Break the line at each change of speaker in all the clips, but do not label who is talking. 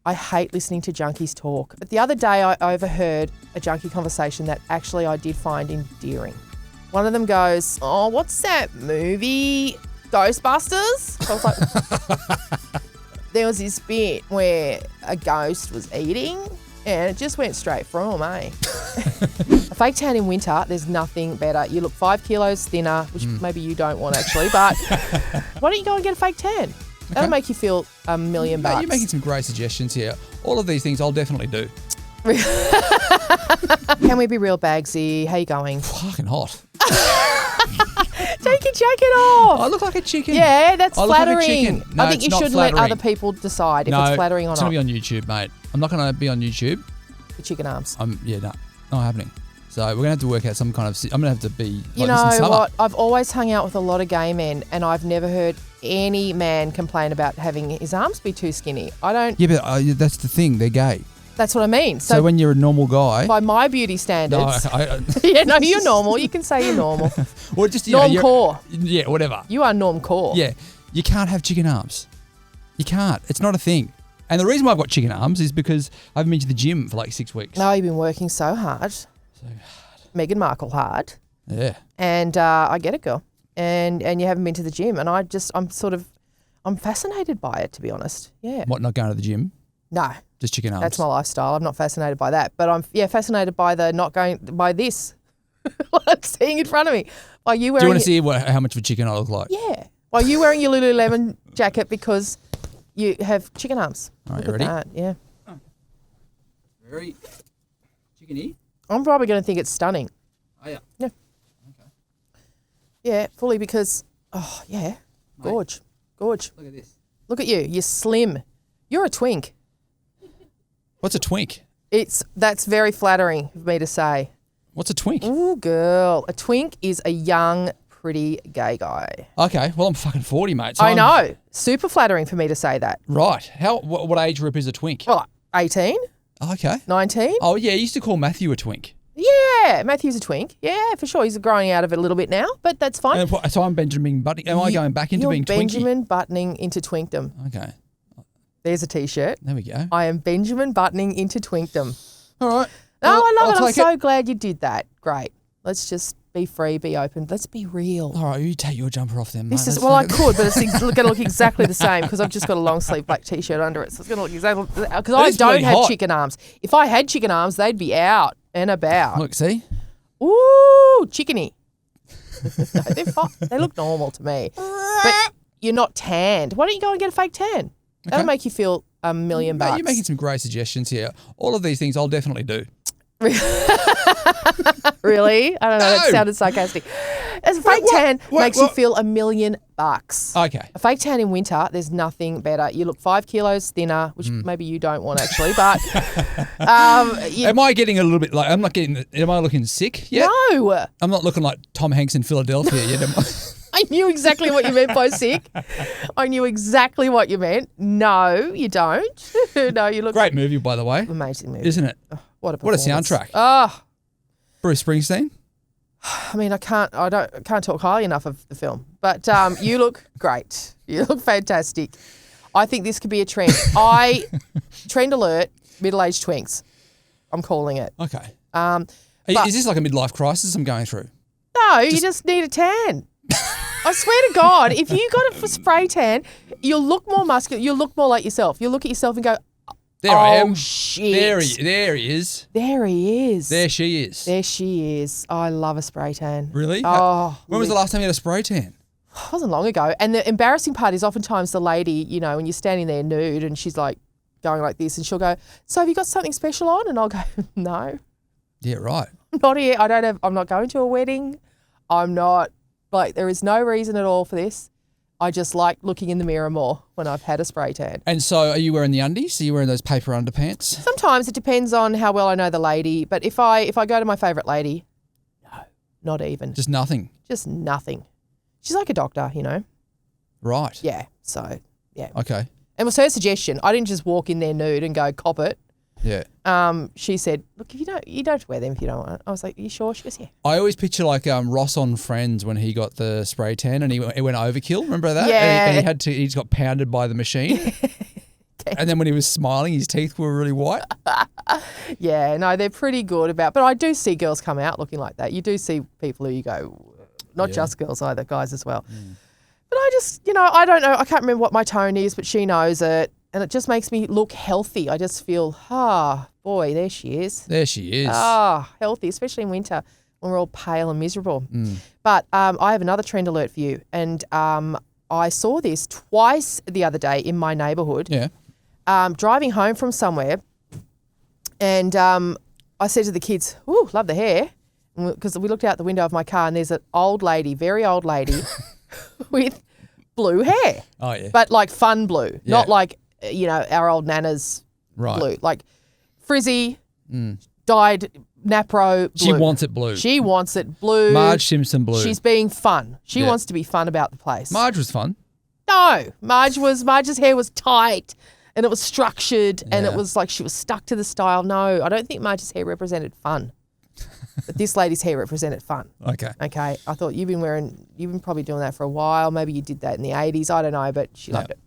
I hate listening to junkies talk. But the other day I overheard a junkie conversation that actually I did find endearing. One of them goes, "Oh, what's that movie? Ghostbusters?" I was like, there was this bit where a ghost was eating and it just went straight through him, eh? A fake tan in winter, there's nothing better. You look 5 kilos thinner, which maybe you don't want actually, but why don't you go and get a fake tan? That'll make you feel $1 million bucks.
You're making some great suggestions here. All of these things I'll definitely do.
Can we be real, Bagsy? How you going?
Fucking hot.
Take your jacket off.
I look like a chicken.
Yeah, that's flattering.
Like a chicken. No,
I think you should let other people decide if it's flattering or not.
It's going to be on YouTube, mate. I'm not going to be on YouTube.
The chicken arms.
Not happening. So we're going to have to work out some kind of... I'm going to have to be like
you
this in
know
summer.
what? I've always hung out with a lot of gay men and I've never heard any man complain about having his arms be too skinny. I don't...
Yeah, but that's the thing. They're gay.
That's what I mean.
So when you're a normal guy...
By my beauty standards...
No,
yeah, no, you're normal. You can say you're normal.
Well, just,
Norm-core.
Yeah, whatever.
You are norm-core.
Yeah. You can't have chicken arms. You can't. It's not a thing. And the reason why I've got chicken arms is because I haven't been to the gym for like 6 weeks.
No, you've been working so hard. Meghan Markle hard.
Yeah.
And I get it, girl. And you haven't been to the gym. And I'm fascinated by it, to be honest. Yeah.
What, not going to the gym?
No.
Just chicken arms?
That's my lifestyle. I'm not fascinated by that. But I'm, fascinated by the not going, by this. What I'm seeing in front of me. Are you wearing...
Do you want to see how much of a chicken I look like?
Yeah. Are you wearing your Lululemon jacket because you have chicken arms?
All right,
Look
you
at
ready?
that. Yeah.
Oh. Very chickeny.
I'm probably going to think it's stunning.
Oh, yeah.
Yeah.
Okay.
Yeah, fully because, gorge.
Look at this.
Look at you. You're slim. You're a twink.
What's a twink?
That's very flattering for me to say.
What's a twink?
Ooh, girl. A twink is a young, pretty gay guy.
Okay, well, I'm fucking 40, mate. So
I know. Super flattering for me to say that.
Right. What age group is a twink?
Well, 18,
Okay.
19.
Oh, yeah, you used to call Matthew a twink.
Yeah, Matthew's a twink. Yeah, for sure. He's growing out of it a little bit now, but that's fine.
So I'm Benjamin Buttoning. Am I going back into being twinky?
Benjamin Buttoning into twinkdom.
Okay.
There's a T-shirt.
There we go.
I am Benjamin Buttoning into twinkdom.
All right.
No, I love it. I'm
take
so glad you did that. Great. Let's just be free, be open. Let's be real.
All right, you take your jumper off then, mate.
I could, but it's going to look exactly the same because I've just got a long sleeve black T-shirt under it. So it's going to look exactly because I don't have chicken arms. If I had chicken arms, they'd be out and about.
Look, see?
Ooh, chickeny. No, they're fine. They look normal to me. But you're not tanned. Why don't you go and get a fake tan? That'll make you feel $1 million bucks.
You're making some great suggestions here. All of these things I'll definitely do.
Really? I don't know. That sounded sarcastic. As a fake tan makes you feel $1 million bucks.
Okay.
A fake tan in winter, there's nothing better. You look 5 kilos thinner, which maybe you don't want actually, but
am I getting a little bit like? Am I looking sick yet?
No.
I'm not looking like Tom Hanks in Philadelphia yet. Am I?
I knew exactly what you meant by sick. I knew exactly what you meant. No, you don't. No, you look
great movie, by the way.
Amazing movie,
isn't it?
Oh, what a
soundtrack.
Oh,
Bruce Springsteen.
I mean, I can't talk highly enough of the film, but you look great. You look fantastic. I think this could be a trend. Trend alert, middle-aged twinks. I'm calling it.
Okay.
Is
this like a midlife crisis I'm going through?
No, you just need a tan. I swear to God, if you got a spray tan, you'll look more muscular. You'll look more like yourself. You'll look at yourself and go,
there I am.
Shit.
There he is.
There he is.
There she is.
There she is. I love a spray tan.
Really?
Oh.
When was the last time you had a spray tan?
It wasn't long ago. And the embarrassing part is oftentimes the lady, you know, when you're standing there nude and she's like going like this and she'll go, so have you got something special on? And I'll go, no.
Yeah, right.
Not here. I'm not going to a wedding. I'm not, there is no reason at all for this. I just like looking in the mirror more when I've had a spray tan.
And so are you wearing the undies? Are you wearing those paper underpants?
Sometimes it depends on how well I know the lady. But if I go to my favourite lady, no, not even.
Just nothing?
Just nothing. She's like a doctor, you know.
Right.
Yeah. So, yeah.
Okay.
And it was her suggestion. I didn't just walk in there nude and go, cop it.
Yeah.
She said, look, if you don't have to wear them if you don't want it. I was like, are you sure? She goes, yeah.
I always picture like Ross on Friends when he got the spray tan and he went overkill. Remember that?
Yeah.
And he just got pounded by the machine. And then when he was smiling, his teeth were really white.
Yeah, no, they're pretty good about. But I do see girls come out looking like that. You do see people who you go, not just girls either, guys as well. But I just, I don't know. I can't remember what my tone is, but she knows it. And it just makes me look healthy. I just feel, boy, there she is.
There she is.
Healthy, especially in winter when we're all pale and miserable. But I have another trend alert for you. And I saw this twice the other day in my neighbourhood.
Yeah.
Driving home from somewhere. And I said to the kids, ooh, love the hair. Because we looked out the window of my car and there's an old lady, very old lady, with blue hair.
Oh, yeah.
But like fun blue, not like, our old Nana's blue. Like frizzy, dyed Napro blue.
She wants it blue.
She wants it blue.
Marge Simpson blue.
She's being fun. She wants to be fun about the place.
Marge was fun.
No, Marge's hair was tight and it was structured and it was like she was stuck to the style. No, I don't think Marge's hair represented fun. But this lady's hair represented fun.
Okay.
Okay. I thought you've been probably doing that for a while. Maybe you did that in the 80s. I don't know, but she loved it.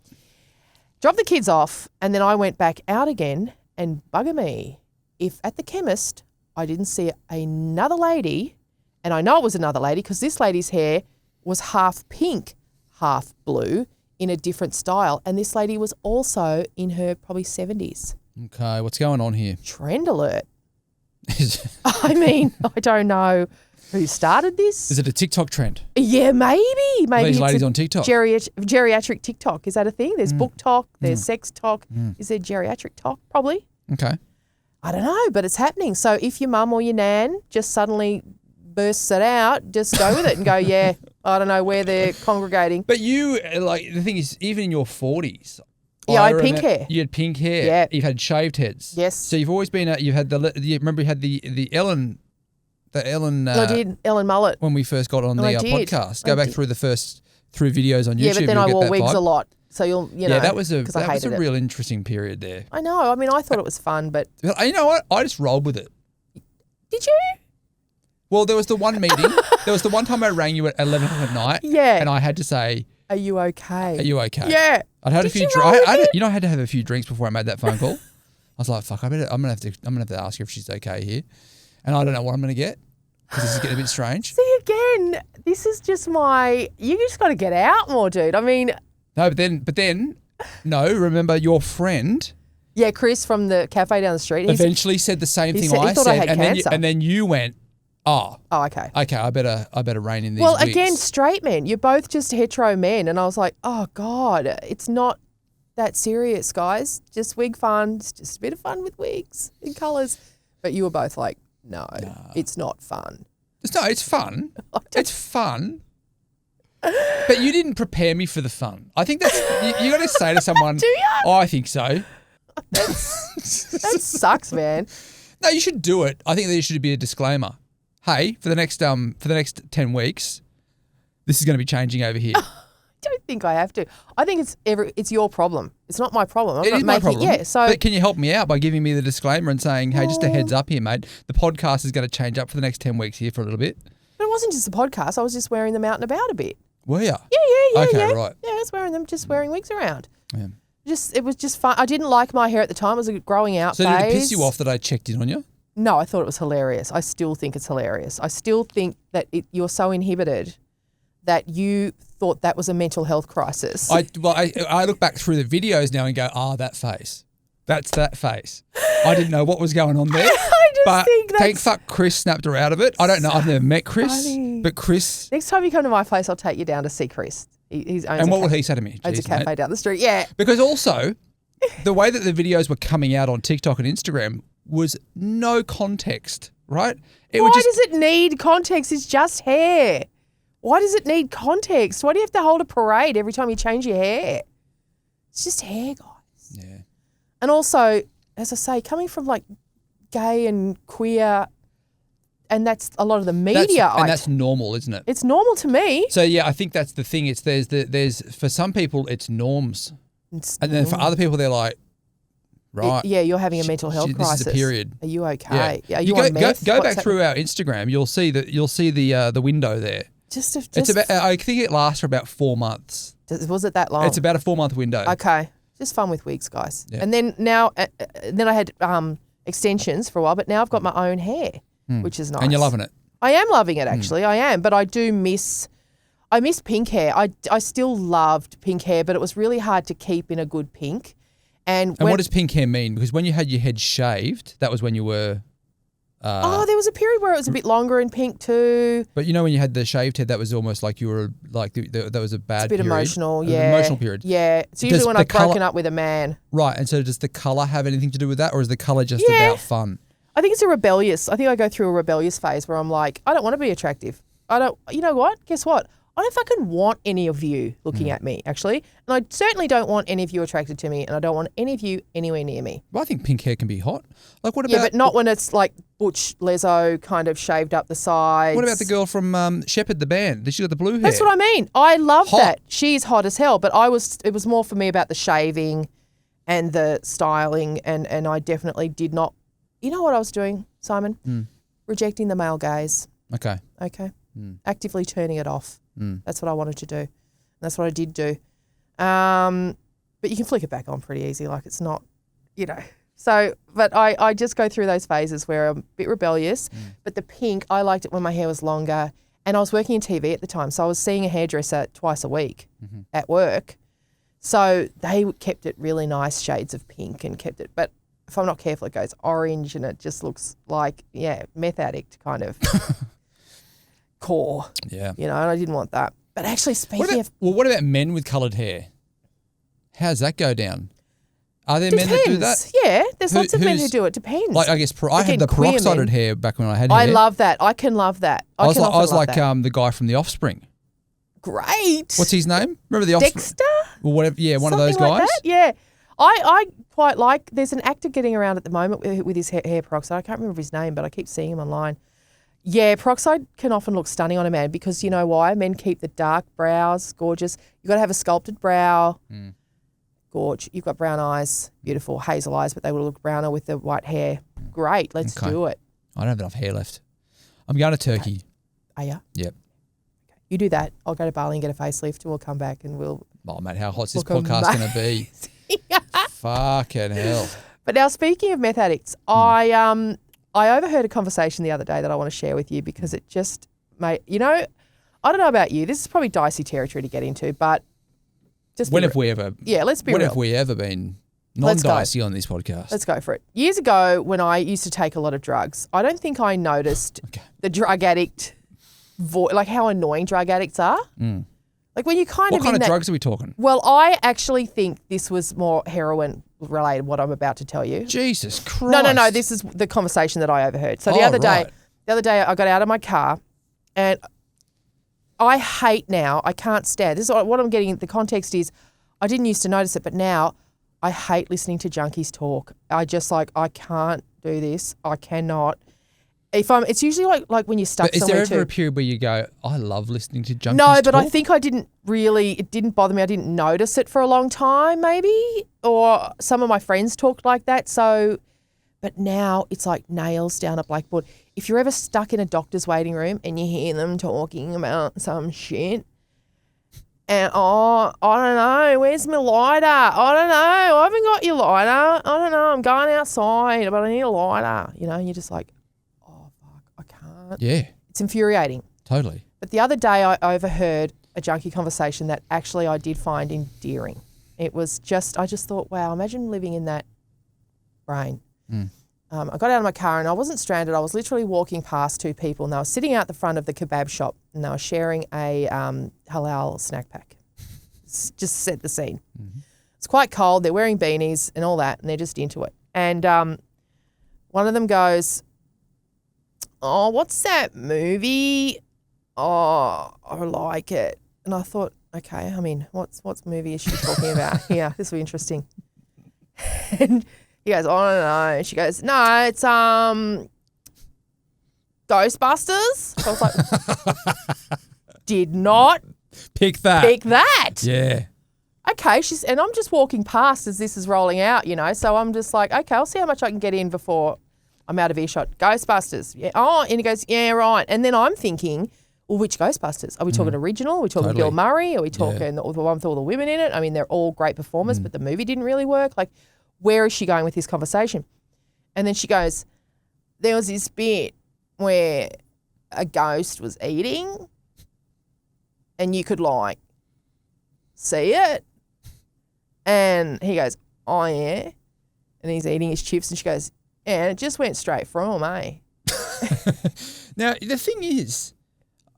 Dropped the kids off and then I went back out again and bugger me if at the chemist I didn't see another lady, and I know it was another lady because this lady's hair was half pink, half blue in a different style. And this lady was also in her probably 70s.
Okay. What's going on here?
Trend alert. I mean, I don't know who started this.
Is it a TikTok trend?
Yeah, maybe. Maybe
These
it's
ladies on TikTok.
Geriatric TikTok. Is that a thing? There's book talk. There's sex talk. Is there geriatric talk? Probably.
Okay.
I don't know, but it's happening. So if your mum or your nan just suddenly bursts it out, just go with it and go, yeah, I don't know where they're congregating.
But you, the thing is, even in your 40s.
Yeah, I had pink hair.
You had pink hair.
Yeah.
You've had shaved heads.
Yes.
So you've always been, you remember you had the Ellen.
I did, Ellen Mullet.
When we first got on the podcast. Go back through the first 3 videos on YouTube.
Yeah, but then I wore wigs a lot. So you know.
Yeah, that was a real interesting period there.
I know. I mean, I thought it was fun, but.
You know what? I just rolled with it.
Did you?
Well, there was the one meeting. There was the one time I rang you at 11 o'clock at night.
Yeah.
And I had to say,
are you okay?
Are you okay?
Yeah.
I'd had a few drinks. I had to have a few drinks before I made that phone call. I was like, fuck, I'm gonna have to ask her if she's okay here. And I don't know what I'm gonna get because this is getting a bit strange.
See, again, this is just you just got to get out more, dude. I mean.
No, but then, remember your friend.
Yeah, Chris from the cafe down the street.
Eventually said the same thing I
thought
said.
I had cancer.
And then you went, oh, okay. Okay, I better rein in these wigs.
Again, straight men. You're both just hetero men. And I was like, oh, God, it's not that serious, guys. Just wig fun. It's just a bit of fun with wigs and colours. But you were both like, no, it's not fun.
No, it's fun. It's fun. But you didn't prepare me for the fun. I think that's, you got to say to someone.
Do you?
Oh, I think so.
That sucks, man.
No, you should do it. I think there should be a disclaimer. Hey, for the next 10 weeks, this is going to be changing over here.
I don't think I have to. I think it's your problem. It's not my problem.
It is my problem.
Yeah, so.
But can you help me out by giving me the disclaimer and saying, hey, just a heads up here, mate. The podcast is going to change up for the next 10 weeks here for a little bit.
But it wasn't just the podcast. I was just wearing them out and about a bit.
Were you?
Yeah.
Okay, right.
Yeah, I was wearing them, just wearing wigs around.
Yeah.
It was just fun. I didn't like my hair at the time. It was a growing out phase.
So did it piss you off that I checked in on you?
No, I thought it was hilarious. I still think it's hilarious. I still think that you're so inhibited that you thought that was a mental health crisis.
I look back through the videos now and go, that face. That's that face. I didn't know what was going on there. Thank fuck Chris snapped her out of it. I don't know. I've never met Chris, but Chris.
Next time you come to my place, I'll take you down to see Chris.
And what will he say to me?
Owns a cafe down the street. Yeah.
Because also, the way that the videos were coming out on TikTok and Instagram was no context, right?
Why does it need context? It's just hair. Why does it need context? Why do you have to hold a parade every time you change your hair? It's just hair, guys.
Yeah.
And also, as I say, coming from like gay and queer, and that's a lot of the media.
That's normal, isn't it?
It's normal to me.
So yeah, I think that's the thing. There's for some people it's norms, and then for other people they're like, right.
You're having a mental health crisis.
This is a period.
Are you okay?
Yeah.
Are you
go
on meth?
Go back through our Instagram. You'll see the window there.
It's about.
I think it lasts for about 4 months.
Was it that long?
It's about a 4-month window.
Okay. Just fun with wigs, guys.
Yeah.
And then then I had extensions for a while, but now I've got my own hair, which is nice.
And you're loving it.
I am loving it, actually. I am, but I do miss pink hair. I still loved pink hair, but it was really hard to keep in a good pink. And
what does pink hair mean? Because when you had your head shaved, that was when you were...
there was a period where it was a bit longer in pink too.
But you know when you had the shaved head, that was almost like you were like that was a bad period.
It's a bit emotional, yeah.
An emotional period.
Yeah. It's usually when I've broken up with a man.
Right. And so does the colour have anything to do with that, or is the colour just about fun?
I think it's I think I go through a rebellious phase where I'm like, I don't want to be attractive. You know what? Guess what? I don't fucking want any of you looking at me, actually. And I certainly don't want any of you attracted to me, and I don't want any of you anywhere near me.
Well, I think pink hair can be hot. Like, what about...
Yeah, but not when it's like Butch Lezzo kind of shaved up the sides.
What about the girl from Shepherd, the band? She got the blue hair.
That's what I mean. I love that. She's hot as hell, but it was more for me about the shaving and the styling, and I definitely did not... You know what I was doing, Simon? Rejecting the male gaze.
Okay.
Actively turning it off. That's what I wanted to do. And that's what I did do. But you can flick it back on pretty easy. Like, it's not, So, but I just go through those phases where I'm a bit rebellious. But the pink, I liked it when my hair was longer. And I was working in TV at the time. So I was seeing a hairdresser twice a week at work. So they kept it really nice shades of pink and kept it. But if I'm not careful, it goes orange and it just looks like, meth addict kind of core.
Yeah.
And I didn't want that. But actually,
what about men with coloured hair? How does that go down? Are there men that do that?
Yeah, there's lots of men who do it. Depends.
Like, I guess I had the peroxided hair back when I had hair.
I love that. I can love that.
I was like the guy from The Offspring.
Great.
What's his name? Remember The Offspring?
Dexter?
Well, whatever. Yeah, one of those
Something
guys.
Like that? Yeah. I quite like, there's an actor getting around at the moment with his hair peroxide. I can't remember his name, but I keep seeing him online. Yeah, peroxide can often look stunning on a man because you know why? Men keep the dark brows gorgeous. You've got to have a sculpted brow. Gorge. You've got brown eyes, beautiful hazel eyes, but they will look browner with the white hair. Great, let's do it.
I don't have enough hair left. I'm going to Turkey.
Are you?
Yep.
Okay. You do that. I'll go to Bali and get a facelift and we'll come back and we'll...
Oh, mate, how hot's this podcast going to be? Fucking hell.
But now, speaking of meth addicts, I overheard a conversation the other day that I want to share with you because it just made, I don't know about you. This is probably dicey territory to get into, but just
when have we ever?
Yeah, let's be real.
When have we ever been non-dicey on this podcast?
Let's go for it. Years ago, when I used to take a lot of drugs, I don't think I noticed the drug addict like how annoying drug addicts are. Like when you
what kind of drugs are we talking?
Well, I actually think this was more heroin related, what I'm about to tell you.
Jesus Christ.
No. This is the conversation that I overheard. So the other day I got out of my car and I hate now, I can't stand. This is what I'm getting. The context is I didn't used to notice it, but now I hate listening to junkies talk. I can't do this. I cannot. It's usually like when you're stuck somewhere.
Is there ever a period where you go, I love listening to junkies talk?
No, but I think it didn't bother me. I didn't notice it for a long time maybe, or some of my friends talked like that. So, but now it's like nails down a blackboard. If you're ever stuck in a doctor's waiting room and you hear them talking about some shit and, I don't know, where's my lighter? I don't know, I haven't got your lighter. I don't know, I'm going outside, but I need a lighter. And you're just like,
yeah.
It's infuriating.
Totally.
But the other day I overheard a junkie conversation that actually I did find endearing. It was I just thought, wow, imagine living in that brain. I got out of my car and I wasn't stranded. I was literally walking past two people and they were sitting out the front of the kebab shop and they were sharing a halal snack pack. Just set the scene. It's quite cold. They're wearing beanies and all that and they're just into it. And one of them goes, oh, what's that movie? Oh, I like it. And I thought, okay, I mean, what movie is she talking about? Yeah, this will be interesting. And he goes, oh, I don't know. And she goes, no, it's Ghostbusters. I was like, did not
pick that. Yeah.
Okay, and I'm just walking past as this is rolling out, so I'm just like, okay, I'll see how much I can get in before I'm out of earshot. Ghostbusters. Yeah. Oh, and he goes, yeah, right. And then I'm thinking, Well, which Ghostbusters? Are we talking original? Are we talking Bill Murray? Are we talking the one with all the women in it? I mean, they're all great performers, but the movie didn't really work. Like, where is she going with this conversation? And then she goes, there was this bit where a ghost was eating and you could, like, see it. And he goes, oh, yeah. And he's eating his chips and she goes, yeah, and it just went straight through him, eh?
Now, the thing is,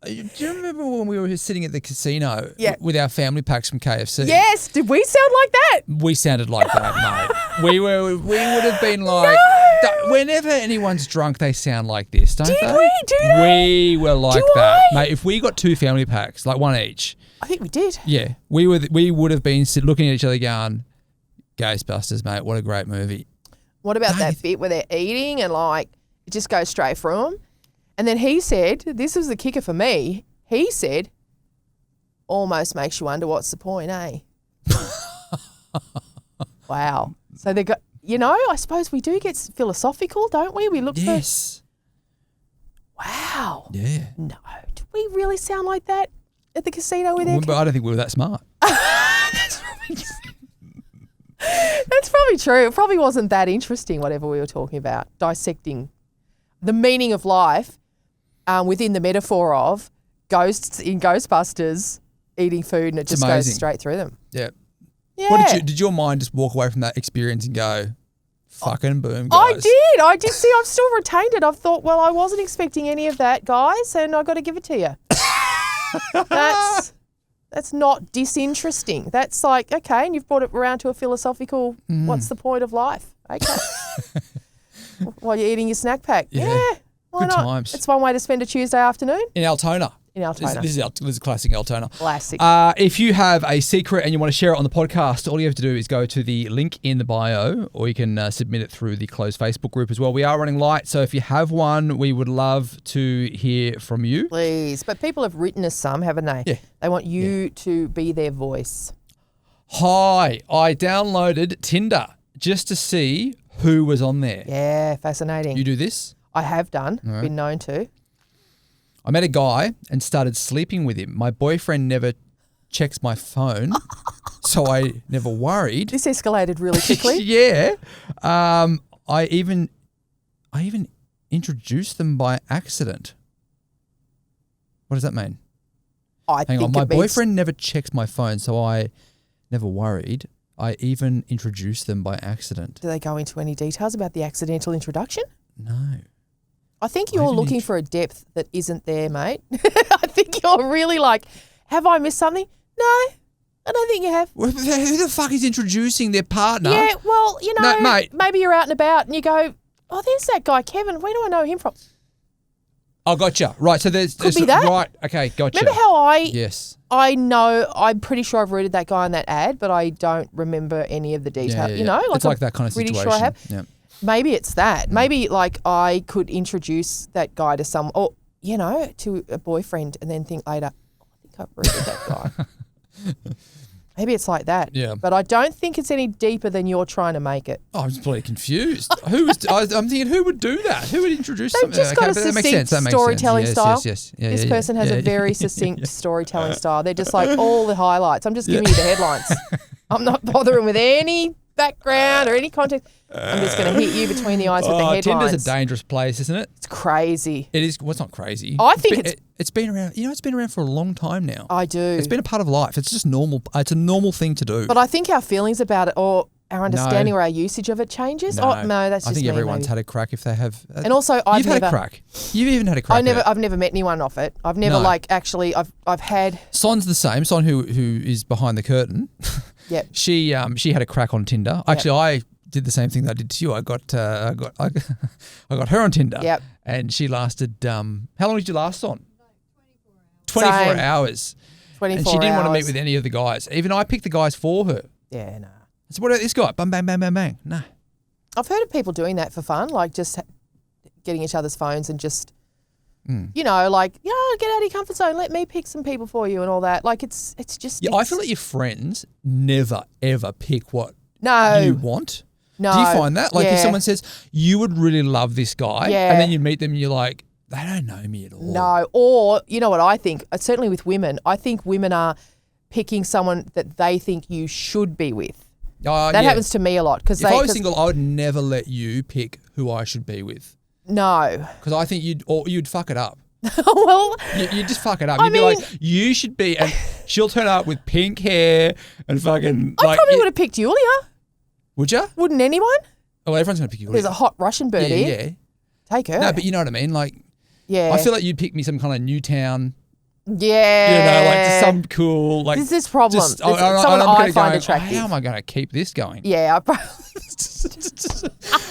do you remember when we were sitting at the casino with our family packs from KFC?
Yes. Did we sound like that?
We sounded like that, mate. We would have been like, whenever anyone's drunk, they sound like this, don't they?
Did we do that?
We were like that, mate. If we got 2 family packs, like one each.
I think we did.
Yeah. We would have been looking at each other going, Ghostbusters, mate, what a great movie.
What about that bit where they're eating and, like, it just goes straight through them? And then he said, this was the kicker for me, he said, almost makes you wonder what's the point, eh? Wow. So they got, I suppose we do get philosophical, don't we? We look for. Wow.
Yeah.
No. Do we really sound like that at the casino with
But I don't think we were that smart.
That's probably true. It probably wasn't that interesting, whatever we were talking about, dissecting the meaning of life within the metaphor of ghosts in Ghostbusters eating food and it just goes straight through them.
Yeah.
Yeah.
What did your mind just walk away from that experience and go, fucking boom, guys?
I did. See, I've still retained it. I've thought, well, I wasn't expecting any of that, guys, and I've got to give it to you. That's not disinteresting. That's like, okay, and you've brought it around to a philosophical, what's the point of life? Okay. While you're eating your snack pack. Yeah. Why
Good
not?
times.
It's one way to spend a Tuesday afternoon.
In Altona.
This
is classic Altona.
Classic.
If you have a secret and you want to share it on the podcast, all you have to do is go to the link in the bio, or you can submit it through the closed Facebook group as well. We are running light, so if you have one, we would love to hear from you.
Please. But people have written us some, haven't they?
Yeah.
They want you to be their voice.
Hi, I downloaded Tinder just to see who was on there.
Yeah, fascinating.
You do this?
I have done, been known to.
I met a guy and started sleeping with him. My boyfriend never checks my phone, so I never worried.
This escalated really quickly.
Yeah. I even introduced them by accident. What does that mean? Hang on. My boyfriend never checks my phone, so I never worried. I even introduced them by accident.
Do they go into any details about the accidental introduction?
No.
I think you're looking for a depth that isn't there, mate. I think you're really like, have I missed something? No, I don't think you have.
Who the fuck is introducing their partner?
Yeah, well,
No, mate.
Maybe you're out and about and you go, oh, there's that guy, Kevin. Where do I know him from?
Oh, gotcha. Right, so there's
be that.
Right, okay, gotcha.
Remember how
Yes.
I know, I'm pretty sure I've rooted that guy in that ad, but I don't remember any of the details.
Yeah. It's like that kind of situation.
Pretty sure I have.
Yeah.
Maybe it's that. Maybe like I could introduce that guy to some, or to a boyfriend, and then think later, I think I've rooted that guy. Maybe it's like that.
Yeah.
But I don't think it's any deeper than you're trying to make it.
Oh, I'm just bloody confused. I'm thinking, who would do that? Who would introduce
They've
something?
just got a succinct storytelling style.
Yes.
This person has a very succinct storytelling style. They're just like all the highlights. I'm just giving you the headlines. I'm not bothering with any background or any context. I'm just going to hit you between the eyes with the headlines.
Tinder's a dangerous place, isn't it?
It's crazy.
It is. Well, it's not crazy.
I think
it's been around. It's been around for a long time now.
I do.
It's been a part of life. It's just normal. It's a normal thing to do.
But I think our feelings about it, or our understanding or our usage of it changes.
No,
that's just
I think
me,
everyone's
maybe.
had a crack if they have.
And also,
you've had a crack. You've even had a crack.
I've never met anyone off it. I've never I've had.
Son's the same. Son who is behind the curtain.
Yep.
She had a crack on Tinder. Actually, I did the same thing that I did to you. I got her on Tinder.
Yep.
And she lasted. How long did you last on?
24
hours.
24
and she didn't
hours.
want to meet with any of the guys. Even I picked the guys for her.
Yeah, no.
So what about this guy? Bang, bang, bang, bang, bang. No.
I've heard of people doing that for fun, like just getting each other's phones and just, get out of your comfort zone. Let me pick some people for you and all that. Like it's just.
Yeah, I feel like your friends never ever pick what
No.
you want.
No.
Do you find that? Like if
Yeah.
someone says, you would really love this guy,
Yeah.
and then you meet them and you're like, They don't know me at all.
No. Or, you know what I think? Certainly with women, I think women are picking someone that they think you should be with. That happens to me a lot.
If I was single, I would never let you pick who I should be with.
No.
Because I think you'd fuck it up.
Well,
you'd just fuck it up. You'd be like, you should be, and she'll turn up with pink hair and fucking.
I probably would have picked Julia.
Would you?
Wouldn't anyone?
Oh, everyone's going to pick Julia.
There's a hot Russian bird here.
Yeah.
Take her.
No, but you know what I mean? Like,
yeah.
I feel like you'd pick me some kind of Newtown.
Yeah.
You know, like just some cool, like.
This is problem.
Just,
someone I find attractive.
How am I going to keep this going?
Yeah, I probably.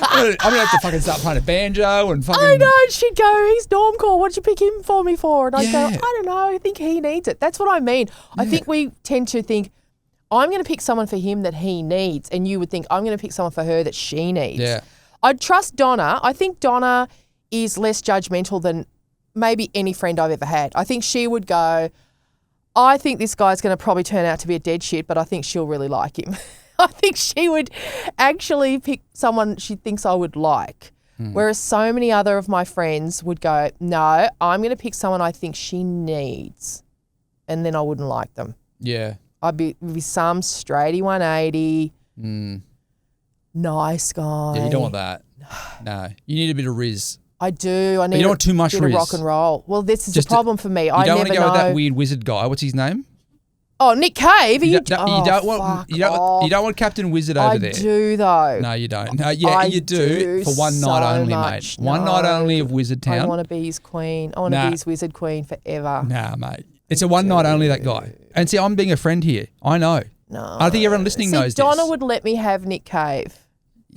I'm going to have to fucking start playing a banjo and fucking.
I know. She'd go, he's normcore. What'd you pick him for me for? And I'd go, I don't know. I think he needs it. That's what I mean. I think we tend to think, I'm going to pick someone for him that he needs. And you would think, I'm going to pick someone for her that she needs.
Yeah.
I'd trust Donna. I think Donna is less judgmental than maybe any friend I've ever had. I think she would go, I think this guy's going to probably turn out to be a dead shit, but I think she'll really like him. I think she would actually pick someone she thinks I would like. Whereas so many other of my friends would go, no, I'm going to pick someone I think she needs. And then I wouldn't like them.
Yeah.
I'd be some straighty 180. Nice guy.
Yeah, you don't want that. No. You need a bit of riz.
I do. I need
you don't want too much
bit
riz.
of rock and roll. Well, this is a problem for me.
You don't want to go with that weird wizard guy. What's his name?
Oh, Nick Cave.
You don't want Captain Wizard over there.
I do though.
No, you don't. No, yeah, you do for one night only, mate. One night only of Wizard Town.
I want to be his queen. I want to be his wizard queen forever.
Nah, mate. It's a one night only, that guy. And see, I'm being a friend here. I know.
No.
I think everyone listening knows
Donna
this.
would let me have Nick Cave.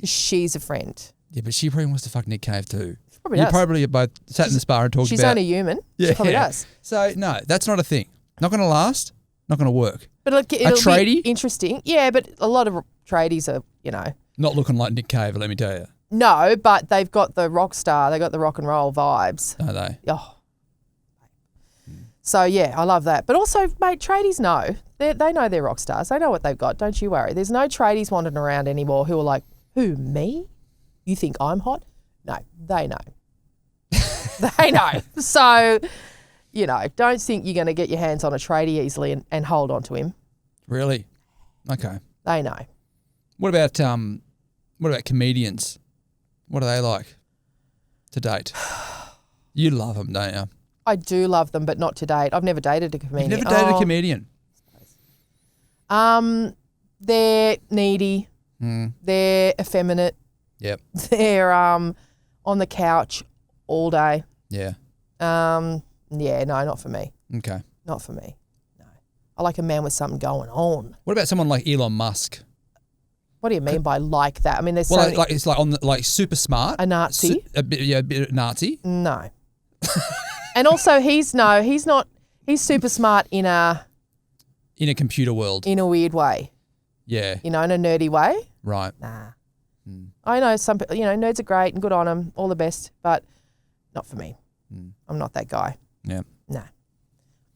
She's a friend.
Yeah, but she probably wants to fuck Nick Cave too.
Probably does.
You probably both sat in the spa and talked about.
She's only human.
Yeah.
She probably does.
So no, that's not a thing. Not going to last. Not going to work.
But look, it'll
tradie?
be interesting. Yeah, but a lot of tradies are,
not looking like Nick Cave, let me tell you.
No, but they've got the rock star. They've got the rock and roll vibes.
Are they?
Oh. So, yeah, I love that. But also, mate, tradies know. They know they're rock stars. They know what they've got. Don't you worry. There's no tradies wandering around anymore who are like, who, me? You think I'm hot? No, they know. They know. So, don't think you're going to get your hands on a tradie easily and hold on to him.
Really? Okay.
They know.
What about comedians? What are they like to date? You love them, don't you?
I do love them, but not to date. I've never dated a comedian.
You've never dated a comedian?
They're needy. They're effeminate.
Yep.
They're on the couch all day.
Yeah.
Yeah, no, not for me.
Okay.
Not for me. No. I like a man with something going on.
What about someone like Elon Musk?
What do you mean by like that? I mean, there's
it's like super smart.
A Nazi?
A bit Nazi?
No. And also he's super smart in a
computer world.
In a weird way.
Yeah.
In a nerdy way.
Right.
Nah. I know some people, nerds are great and good on them, all the best, but not for me. I'm not that guy.
Yeah.
Nah.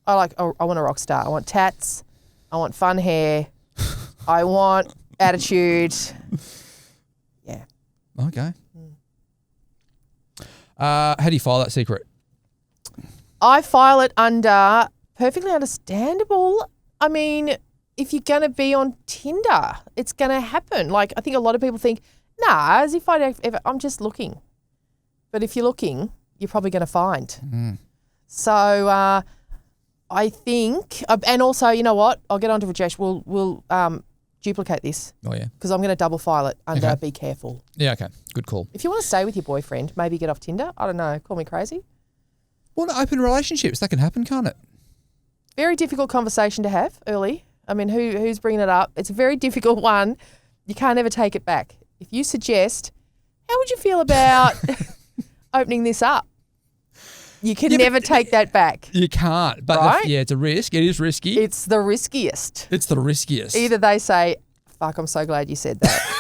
I want a rock star. I want tats. I want fun hair. I want attitude. Yeah.
Okay. How do you file that secret?
I file it under perfectly understandable. I mean, if you're going to be on Tinder, it's going to happen. Like, I think a lot of people think, nah, as if I'm just looking. But if you're looking, you're probably going to find. So I think, and also, you know what? I'll get on to Rajesh. We'll duplicate this.
Oh, yeah.
Because I'm going to double file it under be careful.
Yeah, okay. Good call.
If you want to stay with your boyfriend, maybe get off Tinder. I don't know. Call me crazy.
Well, open relationships, that can happen, can't it?
Very difficult conversation to have early. I mean, who's bringing it up? It's a very difficult one. You can't ever take it back. If you suggest, how would you feel about opening this up? You can never take that back.
You can't. But
right?
It's a risk. It is risky.
It's the riskiest.
It's the riskiest.
Either they say, fuck, I'm so glad you said that.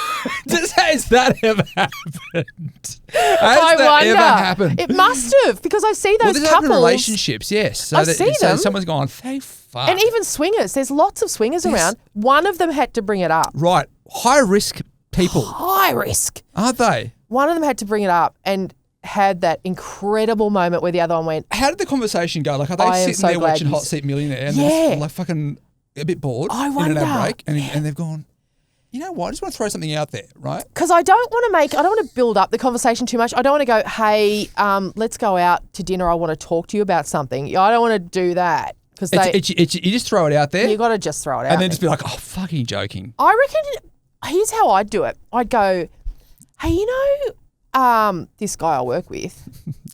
Has that ever happened?
I wonder.
Ever happened?
It must have, because I see those
there's
couples.
Relationships, yes. So
I see them.
Someone's gone, thank fuck.
And even swingers. There's lots of swingers around. One of them had to bring it up.
Right. High risk people.
High risk.
Aren't they?
One of them had to bring it up, and had that incredible moment where the other one went,
How did the conversation go? Like, are
I
they
am
sitting
so
there
glad
watching
you
Hot
s-
Seat Millionaire and
Yeah.
they're like fucking a bit bored
I
in an ad
wonder.
break and they've gone, you know what? I just want to throw something out there, right?
because I don't want to build up the conversation too much. I don't want to go, hey, let's go out to dinner. I want to talk to you about something. I don't want to do that because
You just throw it out there
you got to just throw it out
and then
there.
just be like, oh, fucking joking.
I reckon, here's how I'd do it. I'd go, hey, you know, this guy I work with,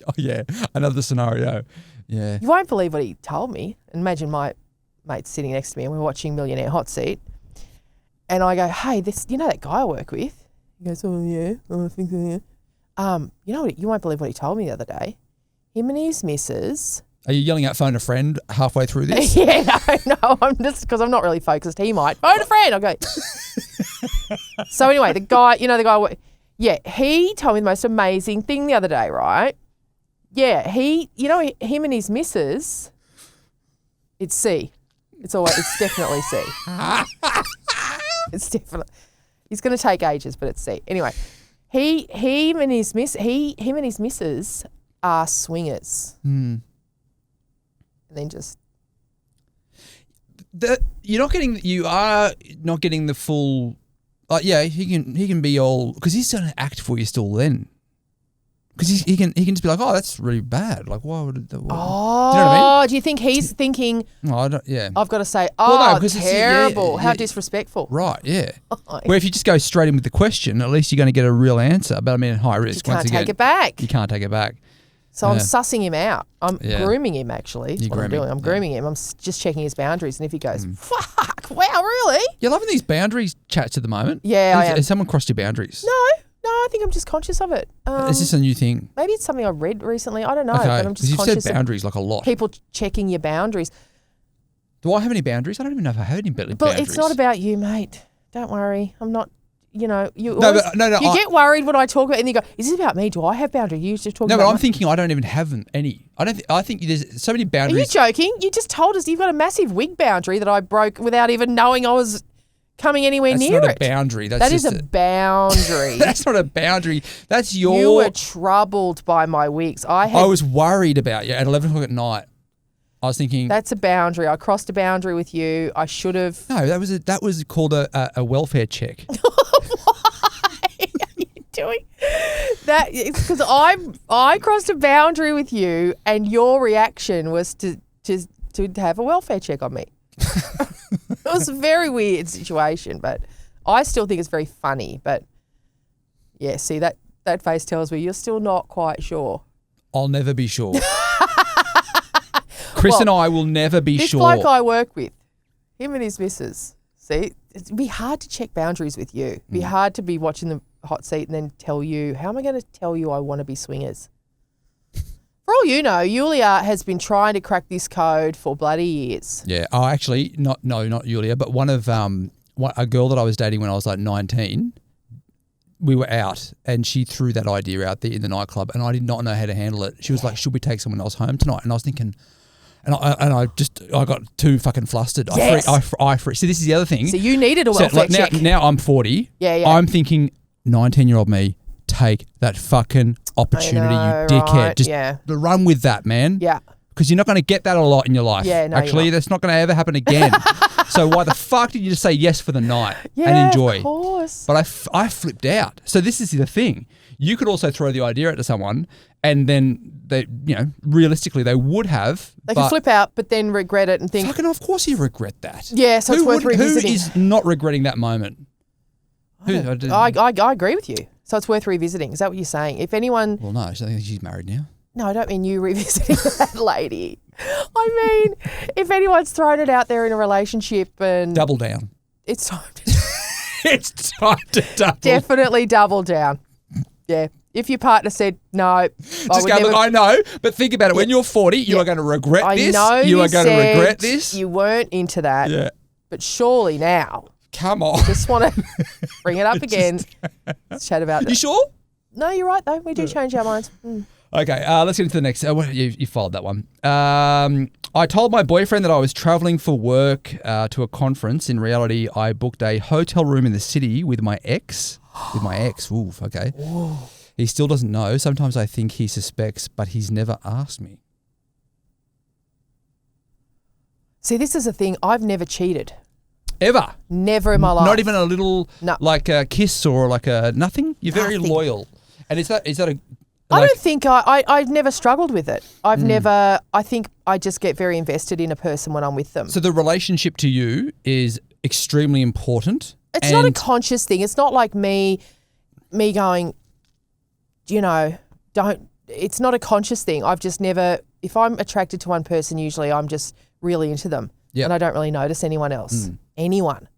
Oh, yeah. Another scenario. Yeah.
you won't believe what he told me. Imagine my mate's sitting next to me and we're watching Millionaire Hot Seat. And I go, hey, you know that guy I work with? He goes, oh, yeah. Oh, I think so, yeah. You know what? You won't believe what he told me the other day. Him and his missus.
Are you yelling out phone a friend halfway through this?
Yeah, no, I'm just, because I'm not really focused. He might. Phone a friend. I'll go. So anyway, the guy, yeah, he told me the most amazing thing the other day, right? Yeah, him and his missus, it's C. It's definitely C. It's definitely, he's going to take ages, but it's C. Anyway, him and his missus are swingers.
Hmm.
And then just,
You are not getting the full. Yeah, he can be all because he's going to act for you still then. Because he can just be like, oh, that's really bad. Like, why would it? Do you know what I mean?
Do you think he's thinking?
No, I don't. Yeah.
I've got to say,
Well, no, 'cause it's-
terrible!
yeah,
How
yeah.
disrespectful!
Right. Yeah.
Oh,
Where if you just go straight in with the question, at least you're going to get a real answer. But I mean, high
you
risk.
can't
Once
take
again,
it back.
you can't take it back.
So I'm
Yeah.
sussing him out. I'm
Yeah.
grooming him. Actually,
You're
what I'm
grooming,
doing. I'm
yeah.
grooming him. I'm just checking his boundaries. And if he goes, "Fuck, wow, really?"
You're loving these boundaries chats at the moment.
Yeah, I am.
Has someone crossed your boundaries?
No, I think I'm just conscious of it.
Is this a new thing?
Maybe it's something I read recently. I don't know,
Okay.
but I'm
Because
just
you've
conscious
said
of
boundaries like a lot.
people checking your boundaries.
Do I have any boundaries? I don't even know if I have any boundaries.
But it's not about you, mate. Don't worry. I'm not. You
No,
always,
no.
You get worried when I talk about it and you go, is this about me? Do I have boundaries? You just talk
No,
about
but I'm
mine.
thinking I don't even have any. I think there's so many
Are you
boundaries.
joking? You just told us you've got a massive wig boundary that I broke without even knowing I was coming anywhere
That's
near
not
it.
a boundary. That's
That is
just
a boundary.
That's not a boundary. That's your.
You were troubled by my wigs. I
was worried about you at 11 o'clock at night. I was thinking.
That's a boundary. I crossed a boundary with you. I should have.
No, that was called a welfare check.
Doing that because I crossed a boundary with you, and your reaction was to have a welfare check on me. It was a very weird situation, but I still think it's very funny. But yeah, see that face tells me you're still not quite sure.
I'll never be sure. Chris and I will never be
This
sure.
bloke I work with, him and his missus. See, it'd be hard to check boundaries with you. It'd be hard to be watching the hot seat and then tell you, how am I going to tell you I want to be swingers? For all you know, Yulia has been trying to crack this code for bloody years.
Yeah. Oh, actually, not Yulia, but one of a girl that I was dating when I was like 19. We were out and she threw that idea out there in the nightclub, and I did not know how to handle it. She was like, "Should we take someone else home tonight?" And I was thinking, and I got too fucking flustered.
Yes.
I freaked. See, this is the other thing.
So you needed a welfare check.
Now I'm 40.
Yeah.
I'm thinking 19-year-old me, take that fucking opportunity,
I know,
you dickhead.
right?
Just
Yeah.
run with that, man.
Yeah.
Because you're not going to get that a lot in your life.
Yeah, no, you're
actually,
not.
that's not going to ever happen again. So why the fuck did you just say yes for the night
Yeah,
and enjoy?
of course.
But I flipped out. So this is the thing. You could also throw the idea out to someone, and then they, realistically, they would have.
They can flip out, but then regret it and think,
Fucking, of course, you regret that.
yeah, so it's worth revisiting.
Who is not regretting that moment?
I agree with you. So it's worth revisiting. Is that what you're saying? If anyone...
Well, no, I think she's married now.
No, I don't mean you revisiting that lady. I mean, if anyone's thrown it out there in a relationship and...
Double down.
It's time to...
It's time to double.
Definitely double down. Yeah. If your partner said, no,
Just go, look, I know, but think about it. When you're 40, you are going to regret this.
I know
you are going to
said
regret this.
You weren't into that.
Yeah.
But surely now...
Come on.
Just want to bring it up again. Let's chat about it.
You sure?
No, you're right, though. We do change our minds.
Okay, let's get into the next. You followed that one. I told my boyfriend that I was traveling for work to a conference. In reality, I booked a hotel room in the city with my ex. Oof, okay. He still doesn't know. Sometimes I think he suspects, but he's never asked me.
See, this is the thing. I've never cheated.
Ever?
Never in my life.
Not even a little, like a kiss or like a nothing? You're very loyal. And is that a...
I don't think I've never struggled with it. I've never, I think I just get very invested in a person when I'm with them.
So the relationship to you is extremely important.
It's not a conscious thing. It's not like me going, it's not a conscious thing. I've just never, if I'm attracted to one person, usually I'm just really into them. Yep. And I don't really notice anyone else. Anyone.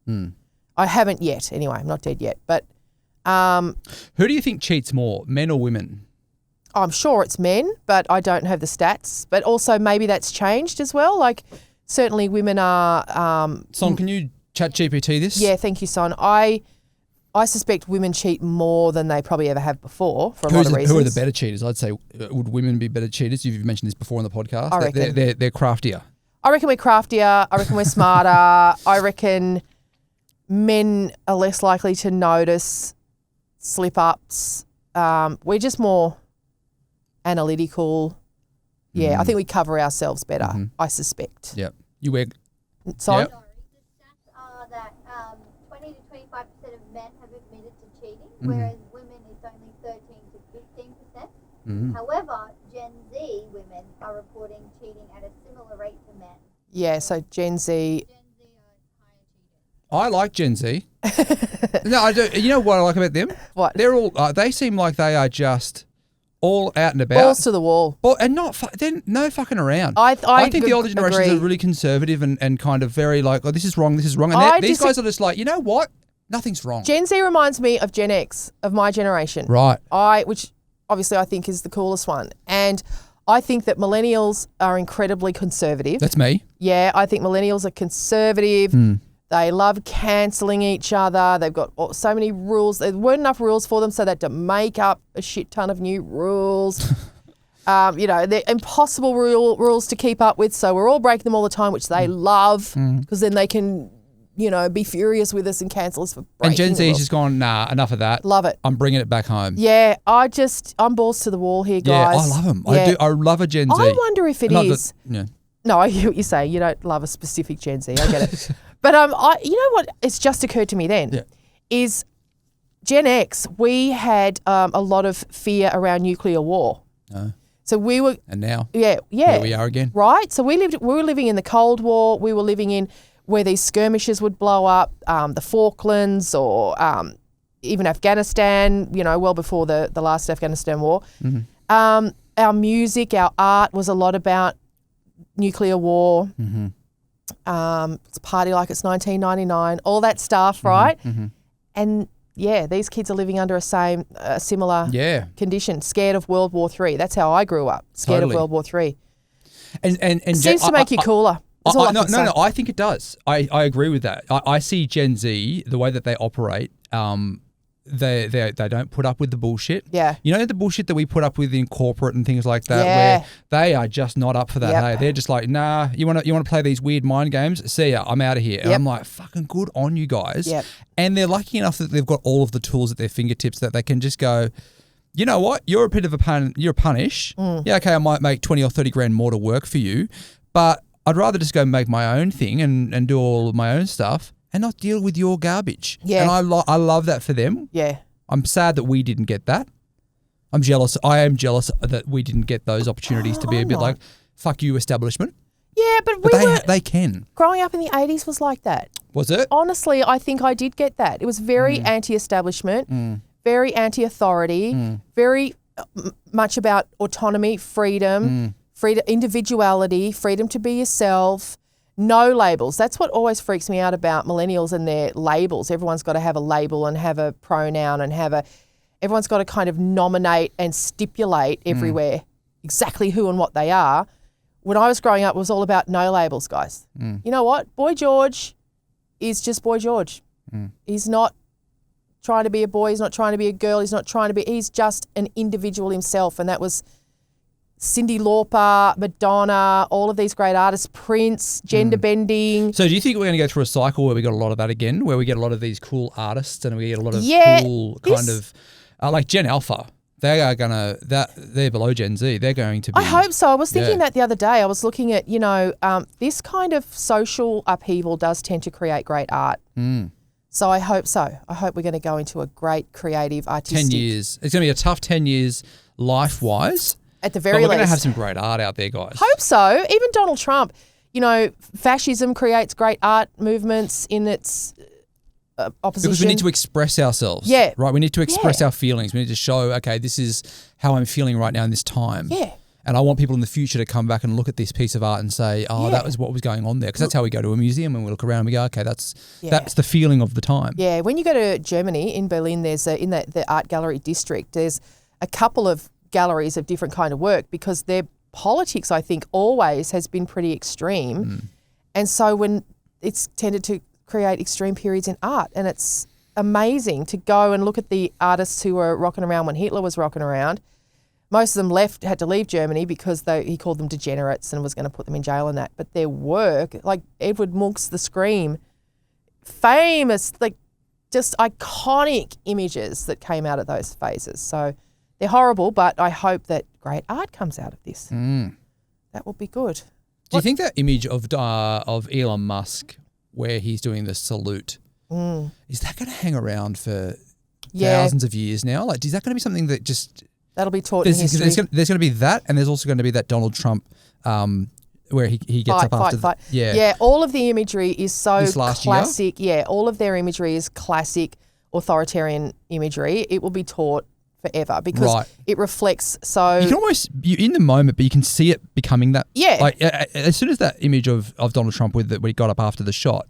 I haven't yet anyway. I'm not dead yet. But
who do you think cheats more, men or women?
I'm sure it's men, but I don't have the stats. But also maybe that's changed as well. Like certainly women are...
Son, can you chat GPT this?
Yeah, thank you, Son. I suspect women cheat more than they probably ever have before for a lot of reasons.
Who are the better cheaters? I'd say, would women be better cheaters? You've mentioned this before on the podcast.
I reckon.
They're craftier.
I reckon we're craftier. I reckon we're smarter. I reckon men are less likely to notice slip-ups. We're just more analytical. Yeah, I think we cover ourselves better, I suspect.
Yep. You wear...
Sorry?
Yep.
The stats are that 20 to 25% of men have admitted to cheating, whereas women it's only 13 to 15%. However, Gen Z women are reporting cheating at a similar rate to men.
Yeah, so Gen Z...
Gen Z are higher cheaters.
I like Gen Z. No, I do. You know what I like about them?
What?
They're all... they seem like they are just all out and about.
Balls to the wall.
And they're no fucking around.
I
think the older generations are really conservative and kind of very like, oh, this is wrong, this is wrong. And these guys are just like, you know what? Nothing's wrong.
Gen Z reminds me of Gen X, of my generation.
Right.
Which obviously I think is the coolest one. And I think that millennials are incredibly conservative.
That's me.
Yeah, I think millennials are conservative. They love cancelling each other. They've got so many rules. There weren't enough rules for them, so they had to make up a shit ton of new rules. They're impossible rules to keep up with, so we're all breaking them all the time, which they love because then they can, be furious with us and cancel us for breaking
And Gen
the
Z's
rules.
just gone, nah, enough of that.
Love it.
I'm bringing it back home.
Yeah, I'm balls to the wall here, guys.
Yeah, I love them.
Yeah.
I do. I love a Gen Z.
I wonder if it is.
Yeah.
No, I hear what you say. You don't love a specific Gen Z. I get it. But you know what? It's just occurred to me then is Gen X. We had a lot of fear around nuclear war. So we were,
and now,
here
we are again.
Right. So we were living in the Cold War. We were living in where these skirmishes would blow up, the Falklands or even Afghanistan. Well before the last Afghanistan war. Our music, our art was a lot about nuclear war. It's a party like it's 1999, all that stuff, right? And these kids are living under a similar condition, scared of World War III. That's how I grew up, scared of World War III.
And
it seems to make you cooler.
No, I think it does. I agree with that. I see Gen Z, the way that they operate, they don't put up with the bullshit.
Yeah.
You know the bullshit that we put up with in corporate and things like that, where they are just not up for that. Hey, they're just like, nah. You want to play these weird mind games? See ya. I'm out of here. And I'm like, fucking good on you guys.
Yep.
And they're lucky enough that they've got all of the tools at their fingertips that they can just go, you know what? You're a bit of you're a punish. Yeah, okay, I might make 20 or 30 grand more to work for you, but I'd rather just go make my own thing and do all of my own stuff and not deal with your garbage. Yeah. And I love that for them.
Yeah.
I'm sad that we didn't get that. I'm jealous. I am jealous that we didn't get those opportunities to be a bit like, fuck you, establishment.
Yeah, but
they can.
Growing up in the 80s was like that.
Was it?
Honestly, I think I did get that. It was very anti-establishment, very anti-authority, very much about autonomy, freedom, individuality, freedom to be yourself, no labels. That's what always freaks me out about millennials and their labels. Everyone's got to have a label and have a pronoun and everyone's got to kind of nominate and stipulate everywhere exactly who and what they are. When I was growing up, it was all about no labels, guys. You know what? Boy George is just Boy George. He's not trying to be a boy. He's not trying to be a girl. He's just an individual himself. And that was Cyndi Lauper, Madonna, all of these great artists, Prince, gender bending.
So do you think we're going to go through a cycle where we got a lot of that again, where we get a lot of these cool artists and we get a lot of cool kind of, like Gen Alpha? they are they're below Gen Z. They're going to be.
I hope so. I was thinking that the other day. I was looking at, this kind of social upheaval does tend to create great art. So I hope so. I hope we're going to go into a great creative artistic.
10 years. It's going to be a tough 10 years life-wise.
At the very least.
But we're going to have some great art out there, guys.
Hope so. Even Donald Trump, fascism creates great art movements in its opposition.
Because we need to express ourselves.
Yeah.
Right? We need to express our feelings. We need to show, okay, this is how I'm feeling right now in this time.
Yeah.
And I want people in the future to come back and look at this piece of art and say, that was what was going on there. Because that's how we go to a museum and we look around and we go, okay, that's the feeling of the time.
Yeah, when you go to Germany, in Berlin, there's in the art gallery district, there's a couple of galleries of different kind of work because their politics, I think, always has been pretty extreme. And so when it's tended to create extreme periods in art, and it's amazing to go and look at the artists who were rocking around when Hitler was rocking around. Most of them had to leave Germany because he called them degenerates and was going to put them in jail and that. But their work, like Edward Munch's The Scream, famous, like just iconic images that came out of those phases. So they're horrible, but I hope that great art comes out of this. That will be good.
Do you think that image of Elon Musk where he's doing the salute, is that going to hang around for thousands of years now? Like, is that going to be something that just...
That'll be taught in history.
There's going to be that, and there's also going to be that Donald Trump where he gets up after
fight. Yeah, all of the imagery is so classic.
Year?
Yeah, all of their imagery is classic authoritarian imagery. It will be taught forever because it reflects so... You
can almost... You're in the moment, but you can see it becoming that.
Yeah.
Like, as soon as that image of Donald Trump when he got up after the shot,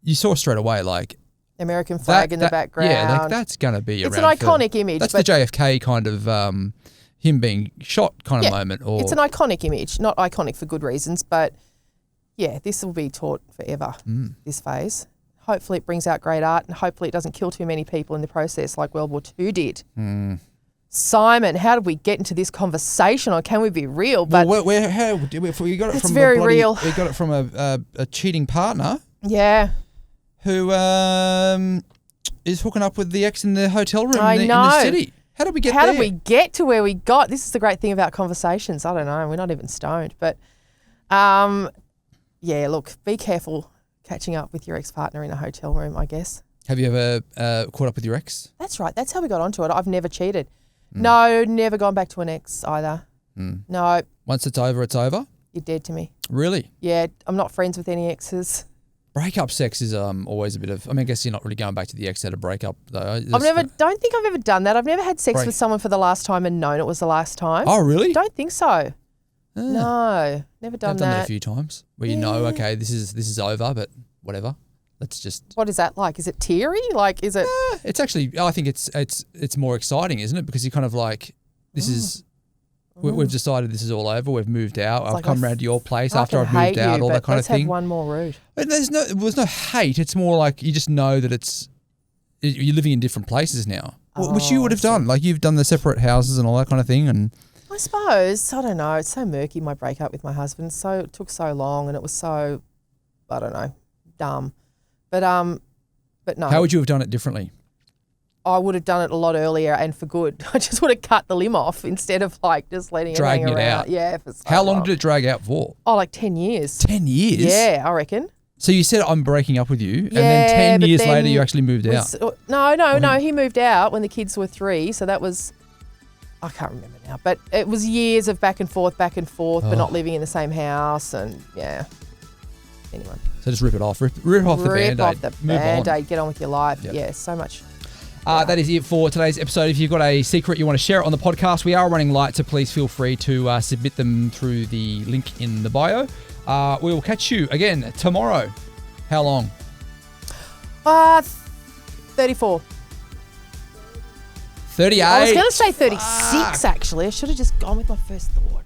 you saw straight away, like...
American flag in the background.
Yeah, like that's going to be
around. It's an iconic image.
That's the JFK kind of him being shot kind of moment.
It's an iconic image, not iconic for good reasons, but this will be taught forever, this phase. Hopefully it brings out great art and hopefully it doesn't kill too many people in the process like World War II did. Simon, how did we get into this conversation, or can we be real? But
we got it from
very real.
We got it from a cheating partner.
Yeah.
Who is hooking up with the ex in the hotel room in the city. How did we get there?
How did we get to where we got? This is the great thing about conversations. I don't know. We're not even stoned. But, look, be careful catching up with your ex-partner in a hotel room, I guess.
Have you ever caught up with your ex?
That's right. That's how we got onto it. I've never cheated. No, never gone back to an ex either. No.
Once it's over, it's over?
You're dead to me.
Really?
Yeah, I'm not friends with any exes.
Breakup sex is always a bit of... I guess you're not really going back to the ex at a breakup, though.
Don't think I've ever done that. I've never had sex with someone for the last time and known it was the last time.
Oh, really?
Don't think so. No, never done that.
I've done that a few times where okay, this is over, but whatever. Let's just...
What is that like? Is it teary? Like, is it...
It's actually... I think it's more exciting, isn't it? Because you're kind of like, this is... We've decided this is all over. We've moved out. I've come round to your place after I've moved out, all that kind of thing.
Let's have one more route.
But there's no hate. It's more like you just know that you're living in different places now, which you would have done. Like you've done the separate houses and all that kind of thing. And
I suppose, I don't know. It's so murky, my breakup with my husband. So it took so long and it was so, I don't know, dumb. But no.
How would you have done it differently?
I would have done it a lot earlier and for good. I just would have cut the limb off instead of like just letting it hang around.
Out.
Yeah. For so
How long did it drag out for?
Oh, like 10 years.
10 years?
Yeah, I reckon.
So you said I'm breaking up with you, and then 10 years later you actually moved out.
No. He moved out when the kids were 3. So that was, I can't remember now, but it was years of back and forth, but not living in the same house, and Anyway.
So just rip it off. Rip off the Band-Aid.
Rip off the Band-Aid. Get on with your life.
Yep.
Yeah, so much.
That is it for today's episode. If you've got a secret you want to share it on the podcast, we are running light, so please feel free to submit them through the link in the bio. We will catch you again tomorrow. How long?
34.
38.
I was going to say 36, actually. I should have just gone with my first thought.